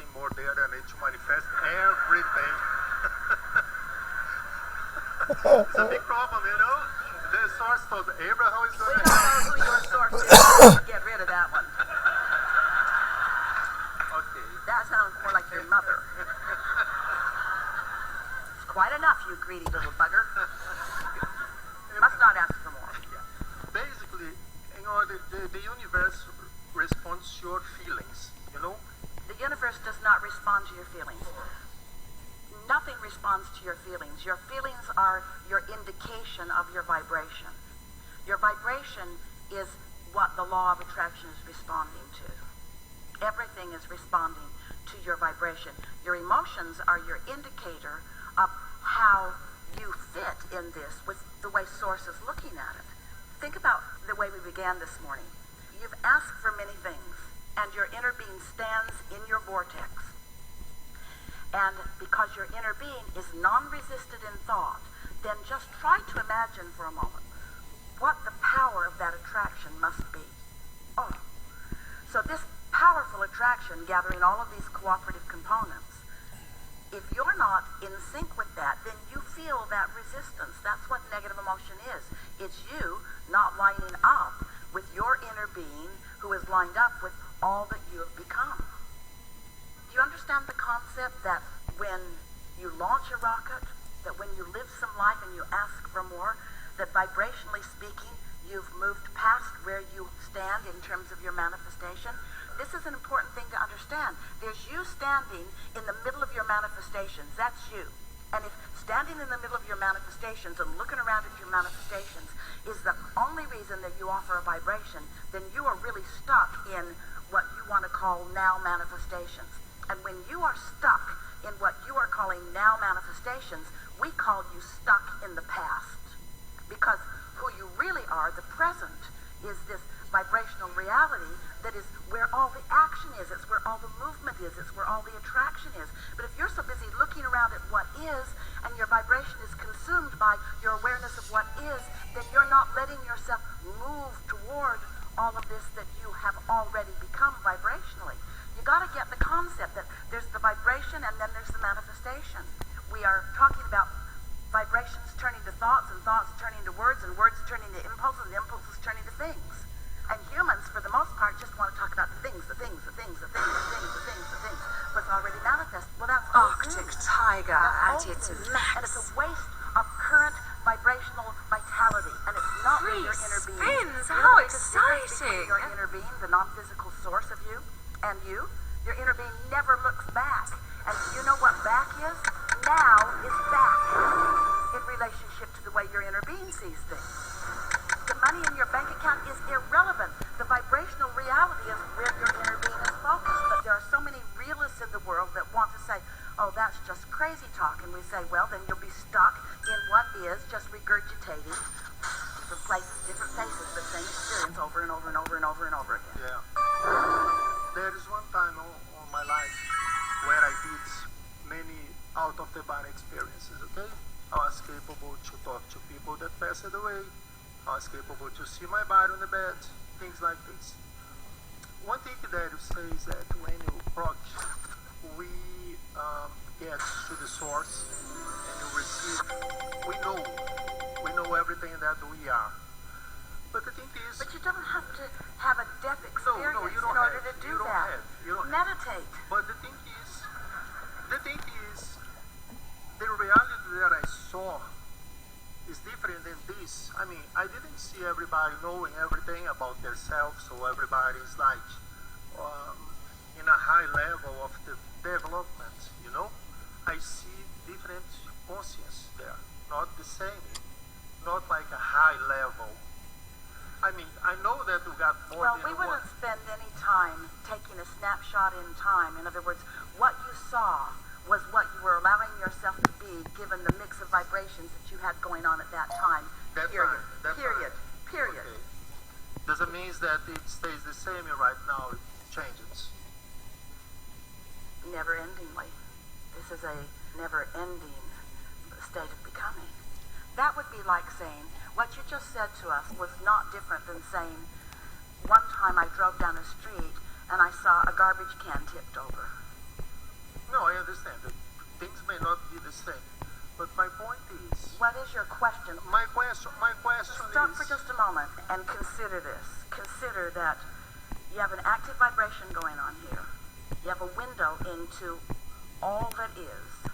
something more there that needs to manifest everything. It's a big problem, you know? The source told Abraham is going to... We don't know who your source is. Get rid of that one. Okay. That sounds more like your mother. It's quite enough, you greedy little bugger. Must not ask for more. Yeah. Basically, you know, the universe responds to your feelings, you know? The universe does not respond to your feelings. Nothing responds to your feelings. Your feelings are your indication of your vibration. Your vibration is what the law of attraction is responding to. Everything is responding to your vibration. Your emotions are your indicator of how you fit in this with the way Source is looking at it. Think about the way we began this morning. You've asked for many things, and your inner being stands in your vortex. And because your inner being is non-resistant in thought, then just try to imagine for a moment what the power of that attraction must be. Oh, so this powerful attraction gathering all of these cooperative components, if you're not in sync with that, then you feel that resistance. That's what negative emotion is. It's you not lining up with your inner being who is lined up with all that you have become. Do you understand the concept that when you launch a rocket, that when you live some life and you ask for more, that vibrationally speaking, you've moved past where you stand in terms of your manifestation? This is an important thing to understand. There's you standing in the middle of your manifestations. That's you. And if standing in the middle of your manifestations and looking around at your manifestations is the only reason that you offer a vibration, then you are really stuck in what you want to call now manifestations. And when you are stuck in what you are calling now manifestations, we call you stuck in the past. Because who you really are, the present, is this vibrational reality that is where all the action is. It's where all the movement is. It's where all the attraction is. But if you're so busy looking around at what is, and your vibration is consumed by your awareness of what is, then you're not letting yourself move toward all of this that you have already become vibrationally. You got to get the concept that there's the vibration and then there's the manifestation. We are talking about vibrations turning to thoughts and thoughts turning to words and words turning to impulses and impulses turning to things. And humans, for the most part, just want to talk about the things, what's already manifest. Well, that's Arctic tiger at its max. And it's a waste of current vibrational vitality. And it's not with your inner being. Spins, You know how what the difference between exciting! your inner being, the non-physical source of you, and you. Your inner being never looks back. And you know what back is? Now is back in relationship to the way your inner being sees things. The money in your bank account is irrelevant. The vibrational reality is where your inner being is focused. But there are so many realists in the world that want to say, oh, that's just crazy talk. And we say, well, then you'll be stuck in what is, just regurgitating different places, different faces, the same experience over and over and over and over and over again. Yeah. There is one time on my life where I did many out-of-the-body experiences, okay? I was capable to talk to people that passed away. I was capable to see my body on the bed, things like this. One thing that you say is that when you approach, we get to the source and you receive, we know everything that we are. But the thing is... But you don't have to have a death experience you don't in order have, to do you don't that. Have, you don't Meditate. But the thing is, the reality that I saw is different than this. I mean, I didn't see everybody knowing everything about themselves, so everybody is like in a high level of the development, you know? I see different conscience there, not the same, not like a high level. I mean, I know that we got more Well, than we one. wouldn't spend any time taking a snapshot in time. In other words, what you saw was what you were allowing yourself to be given the mix of vibrations that you had going on at that time. That period. time, that period. time. Period. Okay. Does it mean that it stays the same right now? It changes. Never-endingly. This is a never-ending state of becoming. That would be like saying, what you just said to us was not different than saying, one time I drove down a street and I saw a garbage can tipped over. understand. But my point is, What is your question? my question Stop is, for just a moment and consider this. Consider that you have an active vibration going on here. You have a window into all that is.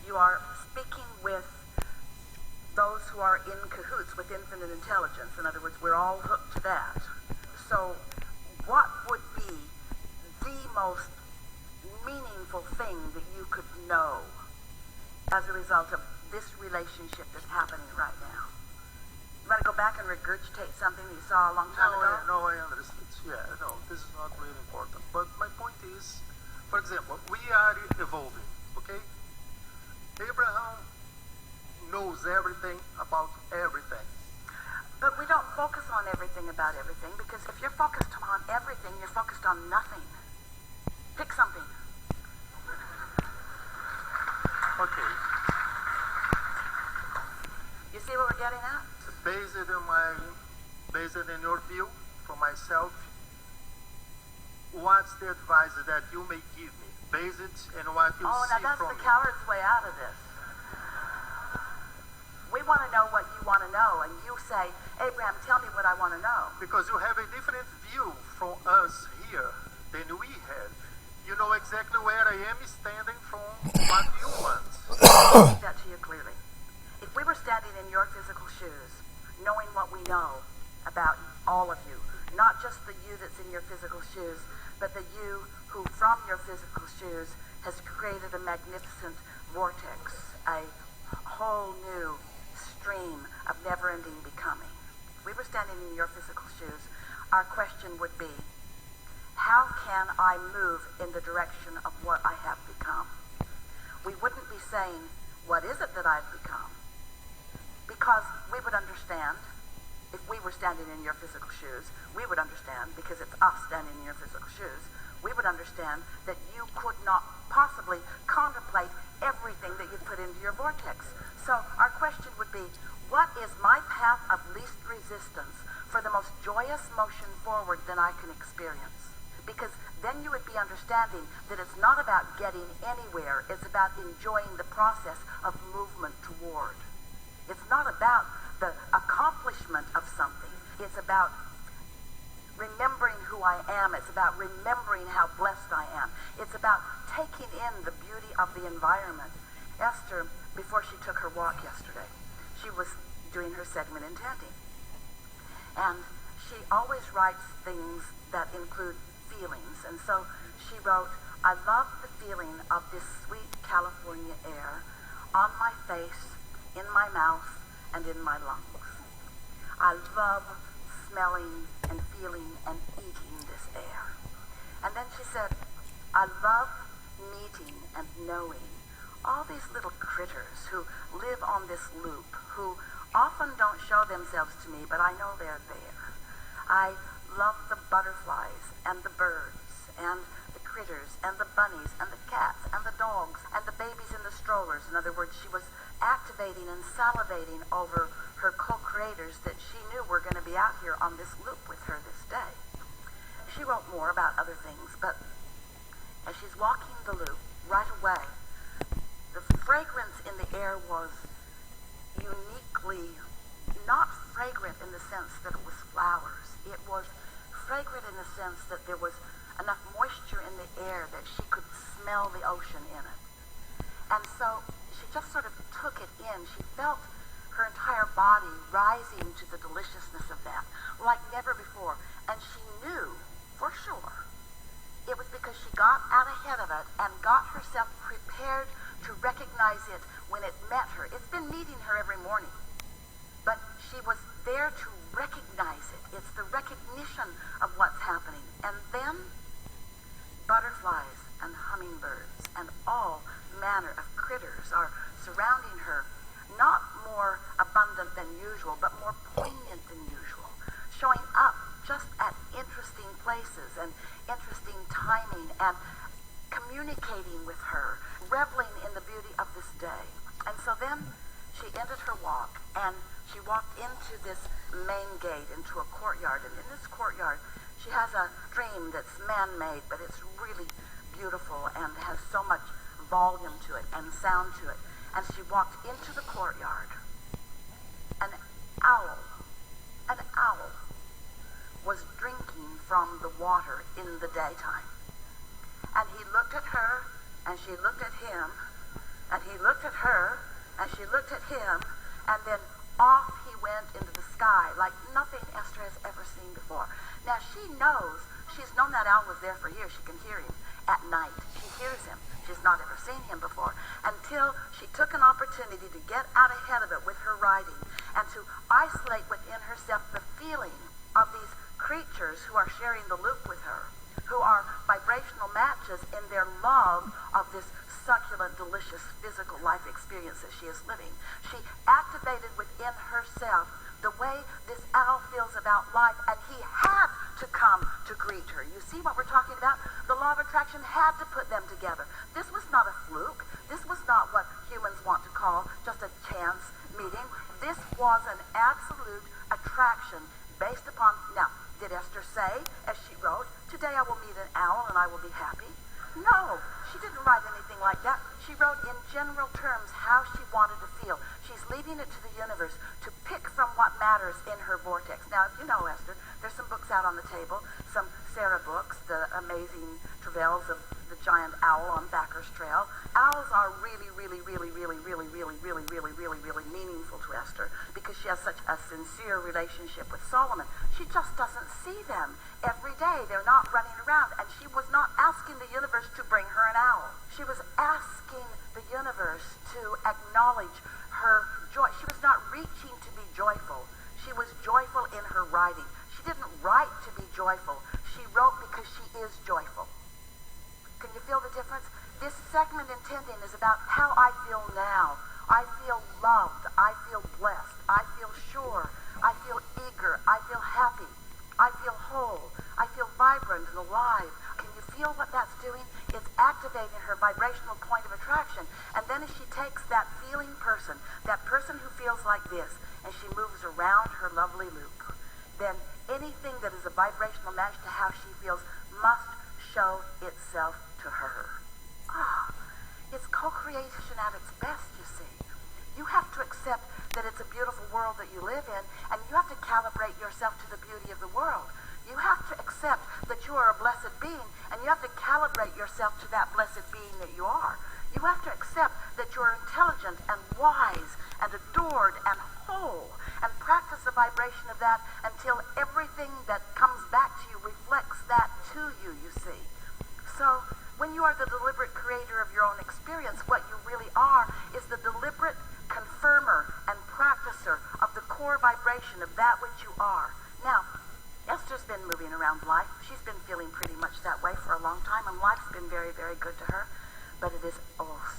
You are speaking with those who are in cahoots with infinite intelligence. In other words, we're all hooked to that. So what would be the most meaningful thing that you could know as a result of this relationship that's happening right now? You want to go back and regurgitate something you saw a long time ago? No, I understand. Yeah, no, this is not really important. But my point is, for example, we are evolving, okay? Abraham knows everything about everything. But we don't focus on everything about everything, because if you're focused on everything, you're focused on nothing. Pick something. Okay. You see what we're getting at? Based in your view, for myself, what's the advice that you may give me? Based in what you Oh, now see that's from the me. coward's way out of this. We want to know what you want to know, and you say, Abraham, tell me what I want to know. Because you have a different view from us here than we have. You know exactly where I am standing from what you want. I'll say that to you clearly. If we were standing in your physical shoes, knowing what we know about all of you, not just the you that's in your physical shoes, but the you who from your physical shoes has created a magnificent vortex, a whole new stream of never-ending becoming. If we were standing in your physical shoes, our question would be, how can I move in the direction of what I have become? We wouldn't be saying, what is it that I've become? Because we would understand, if we were standing in your physical shoes, we would understand, because it's us standing in your physical shoes, we would understand that you could not possibly contemplate everything that you put into your vortex. So our question would be, what is my path of least resistance for the most joyous motion forward that I can experience? Because then you would be understanding that it's not about getting anywhere, it's about enjoying the process of movement toward. It's not about the accomplishment of something. It's about remembering who I am. It's about remembering how blessed I am. It's about taking in the beauty of the environment. Esther, before she took her walk yesterday, she was doing her segment in Tandy. And she always writes things that include feelings. And so she wrote, I love the feeling of this sweet California air on my face, in my mouth, and in my lungs. I love smelling and feeling and eating this air. And then she said, I love meeting and knowing all these little critters who live on this loop, who often don't show themselves to me, but I know they're there. I love the butterflies and the birds and the critters and the bunnies and the cats and the dogs and the babies in the strollers. In other words, she was activating and salivating over her co-creators that she knew were going to be out here on this loop with her this day. She wrote more about other things, but as she's walking the loop, right away, the fragrance in the air was uniquely not fragrant in the sense that it was flowers. It was fragrant in the sense that there was enough moisture in the air that she could smell the ocean in it. And so she just sort of took it in. She felt her entire body rising to the deliciousness of that, like never before. And she knew, for sure, it was because she got out ahead of it and got herself prepared to recognize it when it met her. It's been meeting her every morning, but she was there to recognize it. It's the recognition of what's happening. And then butterflies and hummingbirds and all manner of critters are surrounding her, not more abundant than usual, but more poignant than usual, showing up just at interesting places and interesting timing and communicating with her, reveling in the beauty of this day. And so then she ended her walk and she walked into this main gate, into a courtyard. And in this courtyard, she has a stream that's man-made, but it's really beautiful and has so much volume to it and sound to it. And she walked into the courtyard. An owl was drinking from the water in the daytime. And he looked at her, and she looked at him, and he looked at her, and she looked at him, and then off he went into the sky like nothing Esther has ever seen before. Now she knows, she's known that owl was there for years. She can hear him at night. She hears him. She's not ever seen him before until she took an opportunity to get out ahead of it with her writing and to isolate within herself the feeling of these creatures who are sharing the loop with her, who are vibrational matches in their love of this succulent, delicious physical life experience that she is living. She activated within herself the way this owl feels about life, and he had to come to greet her. You see what we're talking about? The law of attraction had to put them together. This was not a fluke. This was not what humans want to call just a chance meeting. This was an absolute attraction based upon, now, did Esther say, as she wrote, today I will meet an owl and I will be happy? No, she didn't write anything like that. She wrote in general terms how she wanted to feel. She's leaving it to the universe to pick from what matters in her vortex. Now, if you know Esther, there's some books out on the table, some Sarah books, The Amazing Travails of the Giant Owl on Thacker's Trail. Owls are really meaningful to Esther because she has such a sincere relationship with Solomon. She just doesn't see them every day. They're not running around, and she was not asking the universe to bring her an owl. She was asking the universe to acknowledge her joy. She was not reaching to be joyful. She was joyful in her writing. She didn't write to be joyful. She wrote because she is joyful. Can you feel the difference? This segment intending is about how I feel now. I feel loved. I feel blessed. I feel sure. I feel eager. I feel happy. I feel whole. I feel vibrant and alive. Can you feel what that's doing? It's activating her vibrational point of attraction. And then as she takes that feeling person, that person who feels like this, and she moves around her lovely loop, then anything that is a vibrational match to how she feels must show itself to her. It's co-creation at its best, you see. You have to accept that it's a beautiful world that you live in, and you have to calibrate yourself to the beauty of the world. You have to accept that you are a blessed being, and you have to calibrate yourself to that blessed being that you are. You have to accept that you are intelligent and wise and adored and whole, and practice the vibration of that until everything that comes back to you reflects that to you, you see. So, when you are the deliberate creator of your own experience, what you really are is the deliberate confirmer and practicer of the core vibration of that which you are. Now, Esther's been moving around life. She's been feeling pretty much that way for a long time, and life's been very, very good to her. But it is,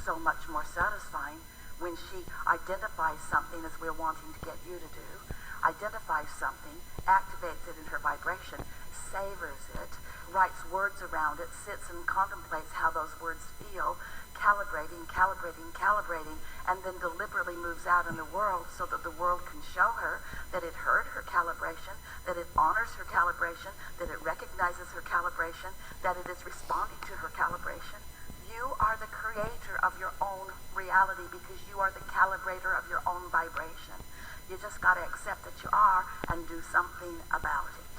so much more satisfying when she identifies something, as we're wanting to get you to do, identifies something, activates it in her vibration, savors it, writes words around it, sits and contemplates how those words feel, calibrating, and then deliberately moves out in the world so that the world can show her that it heard her calibration, that it honors her calibration, that it recognizes her calibration, that it is responding to her calibration. You are the creator of your own reality because you are the calibrator of your own vibration. You just got to accept that you are and do something about it.